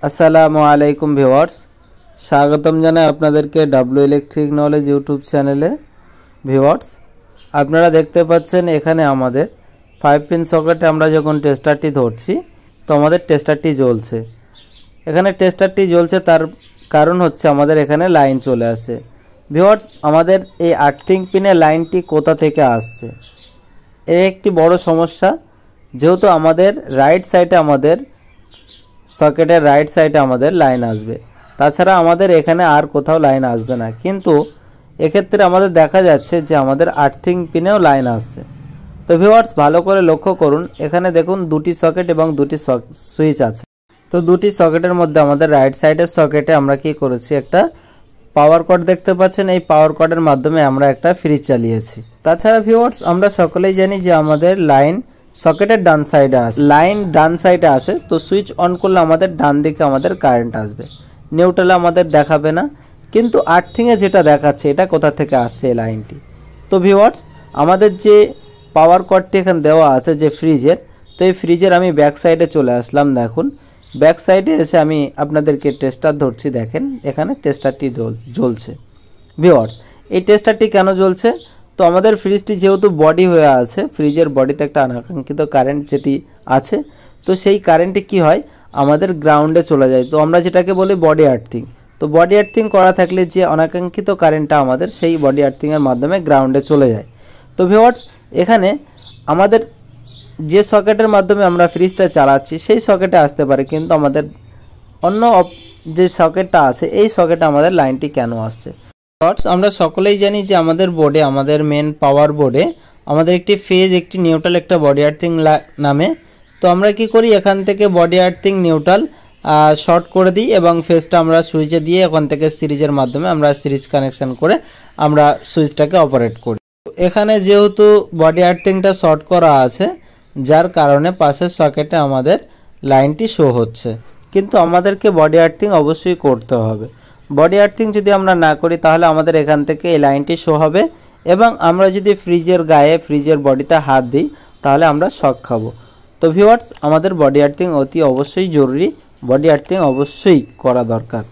আসসালামু আলাইকুম ভিউয়ার্স, স্বাগতম জানাই আপনাদেরকে ডাব্লিউ ইলেকট্রিক নলেজ ইউটিউব চ্যানেলে। ভিউয়ার্স, আপনারা দেখতে পাচ্ছেন এখানে আমাদের 5 পিন সকেটে আমরা যখন টেস্টারটি ধরছি তো আমাদের টেস্টারটি জ্বলছে। এখানে টেস্টারটি জ্বলছে তার কারণ হচ্ছে আমাদের এখানে লাইন চলে আসছে। ভিউয়ার্স, আমাদের এই আর্থিং পিনের লাইনটি কোথা থেকে আসছে এর একটি বড় সমস্যা। যেহেতু আমাদের রাইট সাইডে আমাদের সকেটের রাইট সাইডে আমাদের লাইন আসবে, তাছাড়া আমাদের এখানে আর কোথাও লাইন আসবে না। কিন্তু এক্ষেত্রে আমাদের দেখা যাচ্ছে যে আমাদের আর্থিং পিনেও লাইন আসছে। তো ভিউয়ার্স, ভালো করে লক্ষ্য করুন, এখানে দেখুন দুটি সকেট এবং দুটি সুইচ আছে। তো দুটি সকেটের মধ্যে আমাদের রাইট সাইডের সকেটে আমরা কি করেছি, একটা পাওয়ার কর্ড দেখতে পাচ্ছেন। এই পাওয়ার কর্ডের মাধ্যমে আমরা একটা ফ্রিজ চালিয়েছি। তাছাড়া ভিউয়ার্স, আমরা সকলেই জানি যে আমাদের লাইন সকেটের ডান সাইডে আসে, লাইন ডান সাইডে আসে। তো সুইচ অন করলে আমাদের ডান দিকে আমাদের কারেন্ট আসবে, নিউট্রালে আমাদের দেখাবে না। কিন্তু আর্থিংয়ে যেটা দেখাচ্ছে এটা কোথা থেকে আসছে এই লাইনটি। তো ভিউয়ার্স, আমাদের যে পাওয়ার কর্ডটি এখানে দেওয়া আছে যে ফ্রিজের, তো এই ফ্রিজের আমি ব্যাক সাইডে চলে আসলাম। দেখুন, ব্যাক সাইডে এসে আমি আপনাদেরকে টেস্টার ধরছি। দেখেন এখানে টেস্টারটি জ্বলছে। ভিউয়ার্স, এই টেস্টারটি কেন জ্বলছে? তো আমাদের ফ্রিজটি যেহেতু বডি হয়ে আছে, ফ্রিজের বডিতে একটা অনাকাঙ্ক্ষিত কারেন্ট যেটি আছে, তো সেই কারেন্টটি কি হয়, আমাদের গ্রাউন্ডে চলে যায়। তো আমরা যেটাকে বলি বডি আর্থিং। তো বডি আর্থিং করা থাকলে যে অনাকাঙ্ক্ষিত কারেন্টটা আমাদের সেই বডি আর্থিংয়ের মাধ্যমে গ্রাউন্ডে চলে যায়। তো ভিউয়ার্স, এখানে আমাদের যে সকেটের মাধ্যমে আমরা ফ্রিজটা চালাচ্ছি সেই সকেটে আসতে পারে, কিন্তু আমাদের অন্য যে সকেটটা আছে এই সকেটে আমাদের লাইনটি কেন আসছে? আমরা সকলেই জানি যে আমাদের বোর্ডে, আমাদের মেন পাওয়ার বোর্ডে আমাদের একটি ফেজ, একটি নিউট্রাল, একটা বডি আর্থিং নামে। তো আমরা কি করি, এখান থেকে বডি আর্থিং নিউট্রাল শর্ট করে দিই এবং ফেজটা আমরা সুইচে দিয়ে এখান থেকে সিরিজের মাধ্যমে আমরা সিরিজ কানেকশন করে আমরা সুইচটাকে অপারেট করি। এখানে যেহেতু বডি আর্থিংটা শর্ট করা আছে, যার কারণে পাশের সকেটে আমাদের লাইনটি শো হচ্ছে। কিন্তু আমাদেরকে বডি আর্থিং অবশ্যই করতে হবে। বডি আর্থিং যদি আমরা না করি তাহলে আমাদের এখান থেকে এই লাইনটি শো হবে এবং আমরা যদি ফ্রিজের গায়ে, ফ্রিজের বডিতে হাত দিই তাহলে আমরা শক খাবো। তো ভিউয়ার্স, আমাদের বডি আর্থিং অতি অবশ্যই জরুরি, বডি আর্থিং অবশ্যই করা দরকার।